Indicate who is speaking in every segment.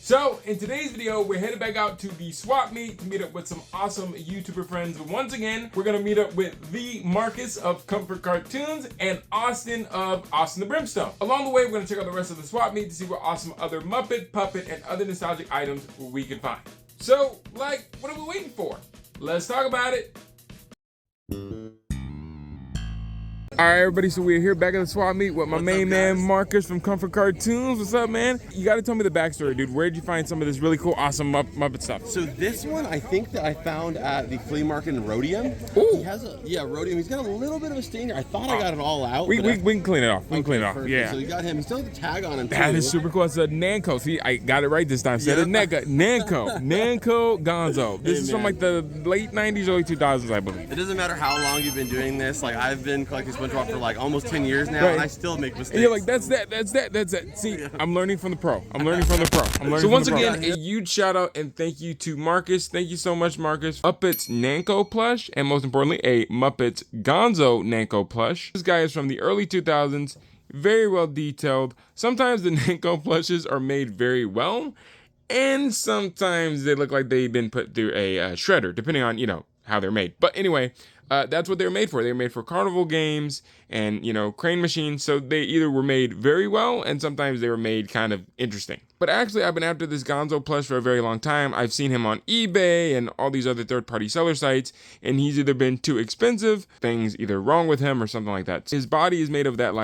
Speaker 1: So in today's video, we're headed back out to the swap meet to meet up with some awesome YouTuber friends. Once again, we're gonna meet up with the Marcus of Comfort Cartoons and Austin of Austin the Brimstone. Along the way, we're gonna check out the rest of the swap meet to see what awesome other Muppet, puppet, and other nostalgic items we can find. So, what are we waiting for? Let's talk about it. All right, everybody, so we're here back at the swap meet with my main man, Marcus from Comfort Cartoons. What's up, man? You gotta tell me the backstory, dude. Where'd you find some of this really cool, awesome Muppet stuff?
Speaker 2: So this one, I think that I found at the Flea Market in Rhodium.
Speaker 1: Ooh.
Speaker 2: He has Rhodium. He's got a little bit of a stain here. I thought I got it all out.
Speaker 1: We can clean it off. We can clean it off,
Speaker 2: perfect.
Speaker 1: yeah.
Speaker 2: So you got him. He still has the tag on him, too.
Speaker 1: That is super cool. It's a Nanco. See, I got it right this time. Said it Nanco. Nanco Gonzo. This is from like the late 90s, early 2000s, I believe.
Speaker 2: It doesn't matter how long you've been doing this. Like, I've been collecting SpongeBob for like almost 10 years now, and I still make mistakes.
Speaker 1: And you're like, that's that. See, I'm learning from the pro. So once again, a huge shout out and thank you to Marcus. Thank you so much, Marcus. Muppets Nanco plush, and most importantly, a Muppets Gonzo Nanco plush. This guy is from the early 2000s, very well detailed. Sometimes the Nanco plushes are made very well, and sometimes they look like they've been put through a shredder, depending on, how they're made. But anyway, that's what they were made for. They were made for carnival games and, crane machines. So they either were made very well and sometimes they were made kind of interesting. But actually, I've been after this Gonzo plush for a very long time. I've seen him on eBay and all these other third-party seller sites, and he's either been too expensive, things either wrong with him or something like that. His body is made of that,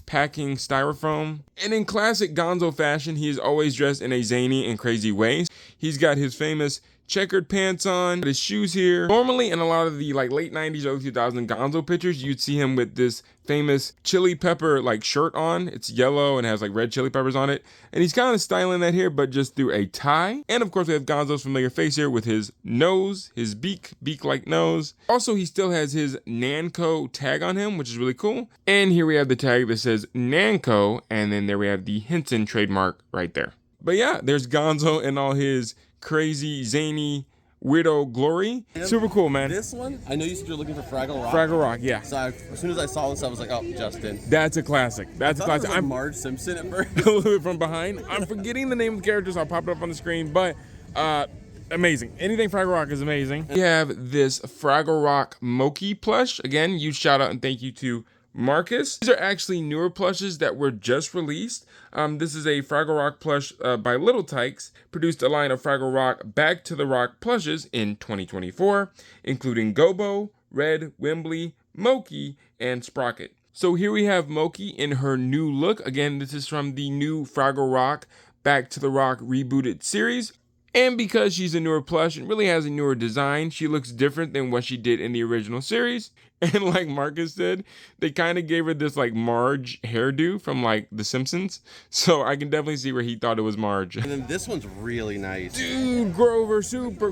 Speaker 1: packing styrofoam. And in classic Gonzo fashion, he is always dressed in a zany and crazy way. He's got his famous checkered pants on, his shoes here. Normally in a lot of the late 90s, early 2000s Gonzo pictures, you'd see him with this famous chili pepper shirt on. It's yellow and has red chili peppers on it. And he's kind of styling that here, but just through a tie. And of course we have Gonzo's familiar face here with his nose, his beak-like nose. Also, he still has his Nanco tag on him, which is really cool. And here we have the tag that says Nanco, and then there we have the Henson trademark right there. But yeah, there's Gonzo and all his crazy, zany, weirdo glory. Super cool, man.
Speaker 2: This one, I know you said you're looking for Fraggle Rock.
Speaker 1: Fraggle Rock, yeah.
Speaker 2: So as soon as I saw this, I was like, oh, Justin.
Speaker 1: That's a classic. That's a classic.
Speaker 2: I'm Marge Simpson at first.
Speaker 1: A little bit from behind. I'm forgetting the name of the characters. I'll pop it up on the screen, but amazing. Anything Fraggle Rock is amazing. We have this Fraggle Rock Moki plush. Again, huge shout out and thank you to Marcus. These are actually newer plushes that were just released. This is a Fraggle Rock plush by Little Tykes, produced a line of Fraggle Rock Back to the Rock plushes in 2024, including Gobo, Red, Wembley, Moki, and Sprocket. So here we have Moki in her new look. Again, this is from the new Fraggle Rock Back to the Rock rebooted series. And because she's a newer plush and really has a newer design, she looks different than what she did in the original series. And like Marcus said, they kind of gave her this Marge hairdo from The Simpsons. So I can definitely see where he thought it was Marge.
Speaker 2: And then this one's really nice.
Speaker 1: Dude, Grover, super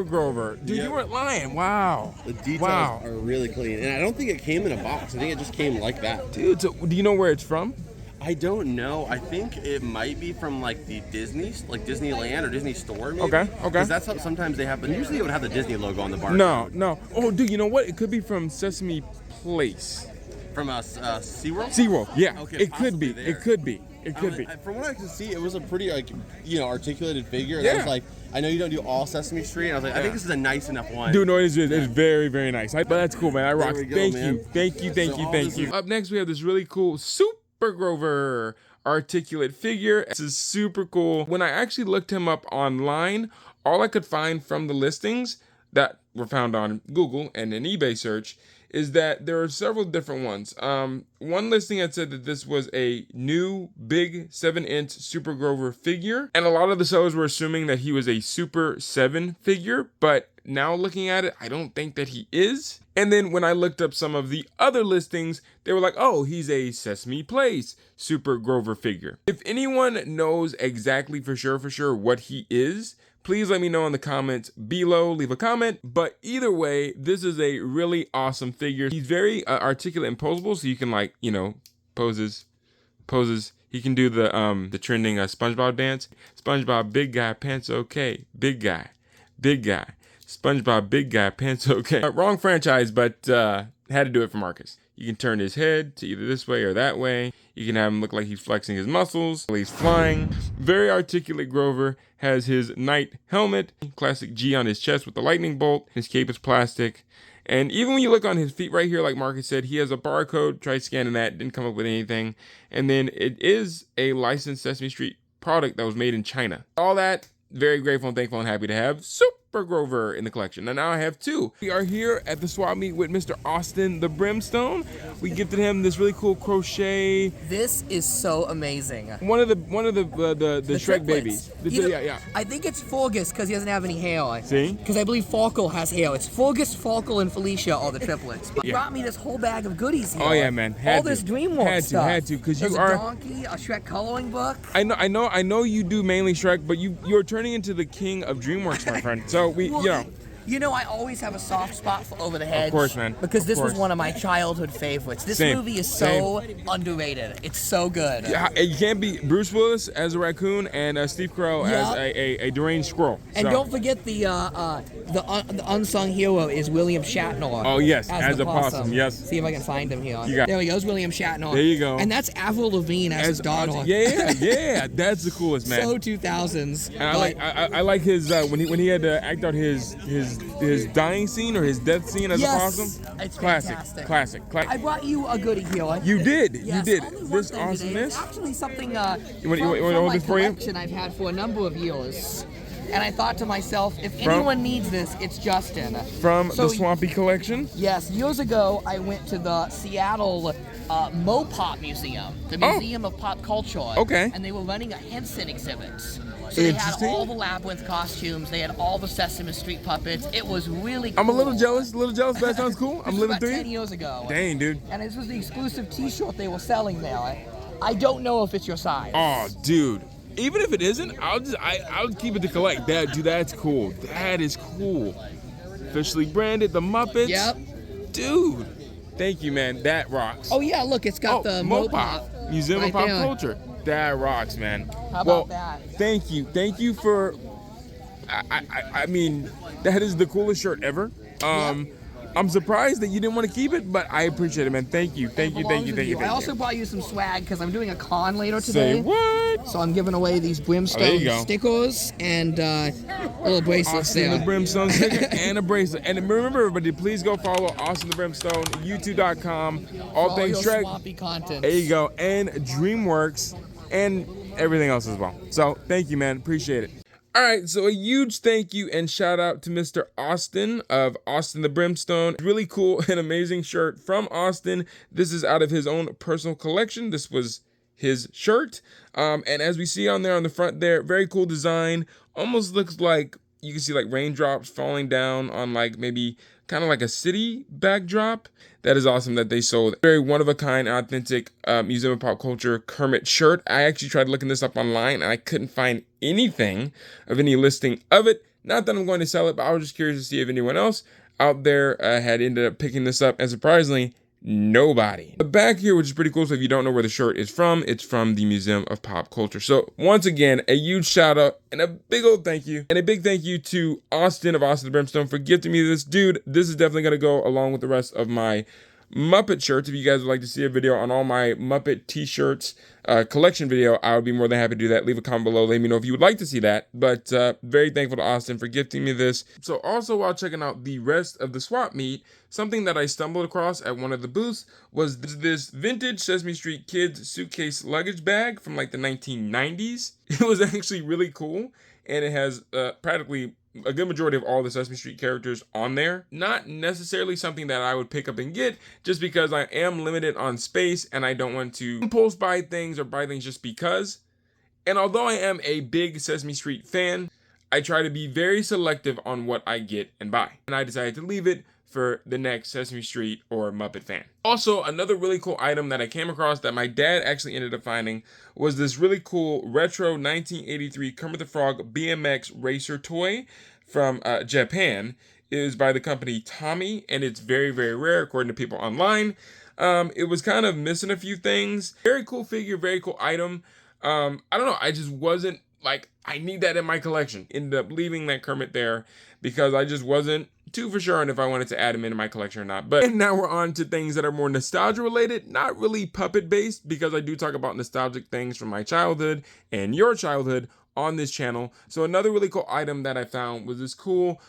Speaker 1: Grover. Dude, You weren't lying. Wow.
Speaker 2: The details are really clean. And I don't think it came in a box. I think it just came like that.
Speaker 1: Dude, so do you know where it's from?
Speaker 2: I don't know. I think it might be from the Disney, Disneyland or Disney store. Maybe.
Speaker 1: Okay.
Speaker 2: Because that's how sometimes they have. But usually it would have the Disney logo on the bar.
Speaker 1: No. Oh, dude, you know what? It could be from Sesame Place.
Speaker 2: From SeaWorld.
Speaker 1: SeaWorld. Yeah.
Speaker 2: Okay.
Speaker 1: It could be.
Speaker 2: There.
Speaker 1: It could be.
Speaker 2: From what I can see, it was a pretty articulated figure. And
Speaker 1: yeah.
Speaker 2: I was I know you don't do all Sesame Street. And I was I think this is a nice enough one.
Speaker 1: Dude, no, it's very, very nice. But that's cool, man. I rock. Thank you. Up next, we have this really cool Super Grover articulate figure. This is super cool. When I actually looked him up online, all I could find from the listings that were found on Google and an eBay search is that there are several different ones. One listing had said that this was a new big 7-inch Super Grover figure, and a lot of the sellers were assuming that he was a Super 7 figure, but now looking at it, I don't think that he is. And then when I looked up some of the other listings, they were like, oh, he's a Sesame Place Super Grover figure. If anyone knows exactly for sure what he is, please let me know in the comments below, leave a comment. But either way, this is a really awesome figure. He's very articulate and posable, so you can poses. He can do the trending SpongeBob dance. SpongeBob, big guy, pants okay. Big guy. SpongeBob, big guy, pants okay. Wrong franchise, but had to do it for Marcus. You can turn his head to either this way or that way. You can have him look like he's flexing his muscles while he's flying. Very articulate Grover has his knight helmet, classic G on his chest with the lightning bolt. His cape is plastic. And even when you look on his feet right here, like Marcus said, he has a barcode. Tried scanning that, didn't come up with anything. And then it is a licensed Sesame Street product that was made in China. All that, very grateful and thankful and happy to have Super Grover in the collection. And now I have two. We are here at the swap meet with Mr. Austin the Brimstone. We gifted him this really cool crochet.
Speaker 3: This is so amazing.
Speaker 1: One of the Shrek babies. Yeah.
Speaker 3: I think it's Forgus because he doesn't have any hair.
Speaker 1: See?
Speaker 3: Because I believe Farkle has hair. It's Forgus, Farkle, and Felicia are the triplets. But brought me this whole bag of goodies here.
Speaker 1: Oh yeah, man.
Speaker 3: All this DreamWorks stuff.
Speaker 1: Had to, because
Speaker 3: There's
Speaker 1: you
Speaker 3: a
Speaker 1: are.
Speaker 3: donkey, a Shrek coloring book.
Speaker 1: I know you do mainly Shrek, but you're turning into the king of DreamWorks, my friend. So
Speaker 3: You know, I always have a soft spot for Over the Hedge.
Speaker 1: Of course, man.
Speaker 3: Because this was
Speaker 1: course.
Speaker 3: one of my childhood favorites. This movie is so underrated. It's so good.
Speaker 1: Yeah, you can't beat Bruce Willis as a raccoon and Steve Carell as a deranged squirrel.
Speaker 3: And don't forget the unsung hero is William Shatner.
Speaker 1: Oh yes, as a possum. Yes.
Speaker 3: See if I can find him here.
Speaker 1: There
Speaker 3: he goes, William Shatner.
Speaker 1: There you go.
Speaker 3: And that's Avril Lavigne as his daughter.
Speaker 1: Yeah, that's the coolest, man.
Speaker 3: So 2000s.
Speaker 1: And I like his when he had to act out his dying scene or his death scene as a possum.
Speaker 3: It's
Speaker 1: classic.
Speaker 3: I brought you a goodie here.
Speaker 1: You did.
Speaker 3: Yes,
Speaker 1: You did.
Speaker 3: only one
Speaker 1: This
Speaker 3: thing today.
Speaker 1: awesomeness.
Speaker 3: It's actually something
Speaker 1: You want
Speaker 3: from
Speaker 1: to hold
Speaker 3: my
Speaker 1: this for you?
Speaker 3: collection I've had for a number of years. And I thought to myself, if anyone needs this, it's Justin.
Speaker 1: From the Swampy collection?
Speaker 3: Yes, years ago I went to the Seattle Mopop Museum, the Museum of Pop Culture.
Speaker 1: Okay.
Speaker 3: And they were running a Henson exhibit. So they had all the Labyrinth costumes, they had all the Sesame Street puppets. It was really cool.
Speaker 1: I'm a little jealous, but that sounds cool. I'm living through
Speaker 3: 10 years ago.
Speaker 1: Dang, dude.
Speaker 3: And this was the exclusive t-shirt they were selling there. I don't know if it's your size.
Speaker 1: Oh, dude. Even if it isn't, I'll keep it to collect. That's cool. That is cool. Officially branded, the Muppets.
Speaker 3: Yep.
Speaker 1: Dude. Thank you, man. That rocks.
Speaker 3: Oh yeah, look, it's got the Mopop.
Speaker 1: Museum
Speaker 3: right
Speaker 1: of Pop
Speaker 3: there.
Speaker 1: Culture. That rocks, man.
Speaker 3: How about that?
Speaker 1: Thank you. Thank you for I mean, that is the coolest shirt ever. I'm surprised that you didn't want to keep it, but I appreciate it, man. Thank you. Thank you.
Speaker 3: I also brought you some swag because I'm doing a con later today.
Speaker 1: Say what?
Speaker 3: So I'm giving away these Brimstone stickers and little bracelets
Speaker 1: Austin
Speaker 3: there.
Speaker 1: the Brimstone sticker and a bracelet. And remember, everybody, please go follow Austin the Brimstone, youtube.com, all things
Speaker 3: your
Speaker 1: Shrek.
Speaker 3: swampy content.
Speaker 1: There you go. And DreamWorks and everything else as well. So thank you, man. Appreciate it. All right, so a huge thank you and shout out to Mr. Austin of Austin the Brimstone. Really cool and amazing shirt from Austin. This is out of his own personal collection. This was his shirt. And as we see on there on the front there, very cool design. Almost looks like you can see like raindrops falling down on like maybe kind of like a city backdrop. That is awesome that they sold. Very one-of-a-kind, authentic Museum of Pop Culture Kermit shirt. I actually tried looking this up online, and I couldn't find anything of any listing of it. Not that I'm going to sell it, but I was just curious to see if anyone else out there had ended up picking this up. And surprisingly, nobody. The back here, which is pretty cool, so if you don't know where the shirt is from, it's from the Museum of Pop Culture. So once again, a huge shout out and a big old thank you. And a big thank you to Austin of Austin the Brimstone for gifting me this. Dude, this is definitely going to go along with the rest of my Muppet shirts. If you guys would like to see a video on all my Muppet t-shirts collection video, I would be more than happy to do that. Leave a comment below. Let me know if you would like to see that. But very thankful to Austin for gifting me this. So also while checking out the rest of the swap meet, something that I stumbled across at one of the booths was this vintage Sesame Street Kids suitcase luggage bag from like the 1990s. It was actually really cool. And it has practically a good majority of all the Sesame Street characters on there. Not necessarily something that I would pick up and get, just because I am limited on space and I don't want to impulse buy things or buy things just because. And although I am a big Sesame Street fan, I try to be very selective on what I get and buy. And I decided to leave it for the next Sesame Street or Muppet fan. Also, another really cool item that I came across that my dad actually ended up finding was this really cool retro 1983 Kermit the Frog BMX racer toy from Japan. It is by the company Tommy, and it's very, very rare according to people online. It was kind of missing a few things. Very cool figure, very cool item. I don't know, I just wasn't like, I need that in my collection. Ended up leaving that Kermit there because I just wasn't too for sure on if I wanted to add him into my collection or not. But now we're on to things that are more nostalgia related, not really puppet based, because I do talk about nostalgic things from my childhood and your childhood on this channel. So another really cool item that I found was this cool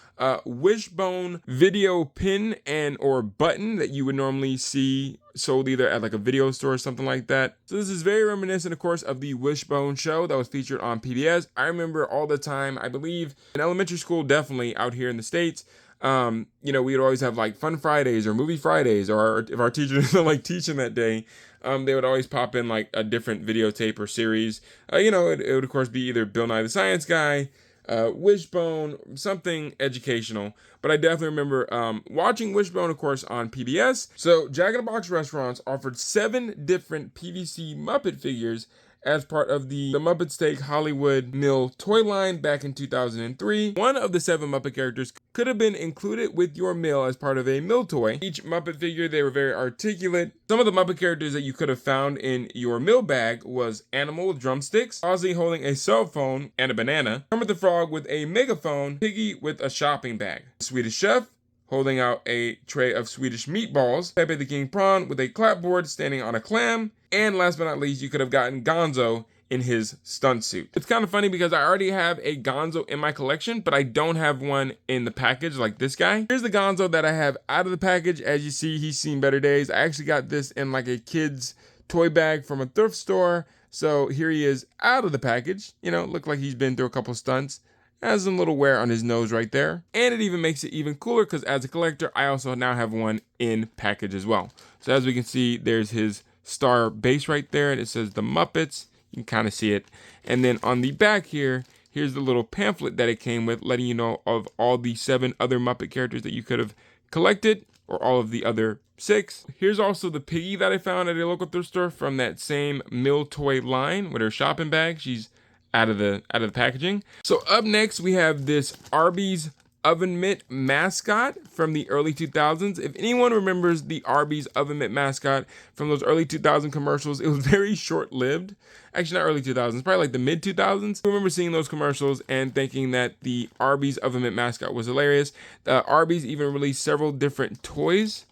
Speaker 1: wishbone video pin and or button that you would normally see sold either at like a video store or something like that. So this is very reminiscent, of course, of the Wishbone show that was featured on PBS. I remember all the time, I believe in elementary school, definitely out here in the States, you know, we would always have like fun Fridays or movie Fridays, or if our teachers didn't like teaching that day, they would always pop in like a different videotape or series. You know, it would of course be either Bill Nye the Science Guy, Wishbone, something educational. But I definitely remember watching Wishbone, of course, on PBS. So Jack in the Box restaurants offered 7 different PVC Muppet figures as part of the Muppets Take Hollywood Mill toy line back in 2003. One of the 7 Muppet characters could have been included with your meal as part of a meal toy. Each Muppet figure, they were very articulate. Some of the Muppet characters that you could have found in your meal bag was Animal with drumsticks, Ozzy holding a cell phone and a banana, Kermit the Frog with a megaphone, Piggy with a shopping bag, Swedish Chef holding out a tray of Swedish meatballs, Pepe the King Prawn with a clapboard standing on a clam, and last but not least, you could have gotten Gonzo in his stunt suit. It's kind of funny because I already have a Gonzo in my collection, but I don't have one in the package like this guy. Here's the Gonzo that I have out of the package. As you see, he's seen better days. I actually got this in like a kid's toy bag from a thrift store. So here he is out of the package. You know, look like he's been through a couple stunts. Has a little wear on his nose right there. And it even makes it even cooler because as a collector, I also now have one in package as well. So as we can see, there's his star base right there, and it says the Muppets. You can kind of see it. And then on the back here, here's the little pamphlet that it came with, letting you know of all the 7 other Muppet characters that you could have collected, or all of the other 6. Here's also the Piggy that I found at a local thrift store from that same Mill toy line with her shopping bag. She's out of the packaging. So up next we have this Arby's oven mitt mascot from the early 2000s. If anyone remembers the Arby's oven mitt mascot from those early 2000 commercials, it was very short-lived. Actually, not early 2000s, probably like the mid 2000s. I remember seeing those commercials and thinking that the Arby's oven mitt mascot was hilarious. Arby's even released several different toys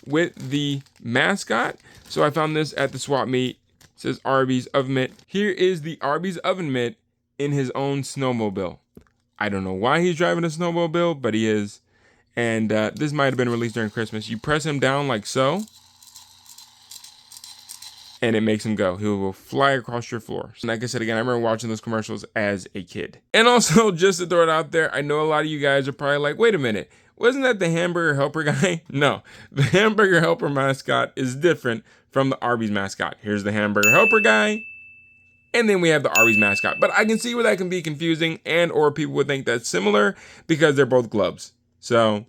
Speaker 1: with the mascot. So I found this at the swap meet. It says Arby's oven mitt. Here is the Arby's oven mitt in his own snowmobile. I don't know why he's driving a snowmobile, but he is. And this might have been released during Christmas. You press him down like so, and it makes him go. He will fly across your floor. And like I said again, I remember watching those commercials as a kid. And also, just to throw it out there, I know a lot of you guys are probably like, wait a minute, wasn't that the hamburger helper guy? No, the hamburger helper mascot is different from the Arby's mascot. Here's the hamburger helper guy, and then we have the Arby's mascot. But I can see where that can be confusing, and or people would think that's similar because they're both gloves. So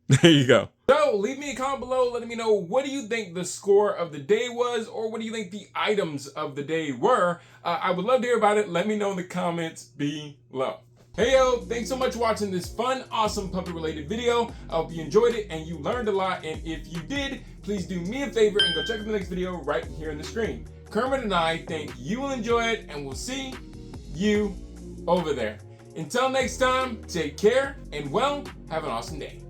Speaker 1: there you go. So leave me a comment below letting me know, what do you think the score of the day was, or what do you think the items of the day were? I would love to hear about it. Let me know in the comments below. Hey yo, thanks so much for watching this fun, awesome puppet related video. I hope you enjoyed it and you learned a lot. And if you did, please do me a favor and go check out the next video right here on the screen. Kermit and I think you will enjoy it, and we'll see you over there. Until next time, take care and well, have an awesome day.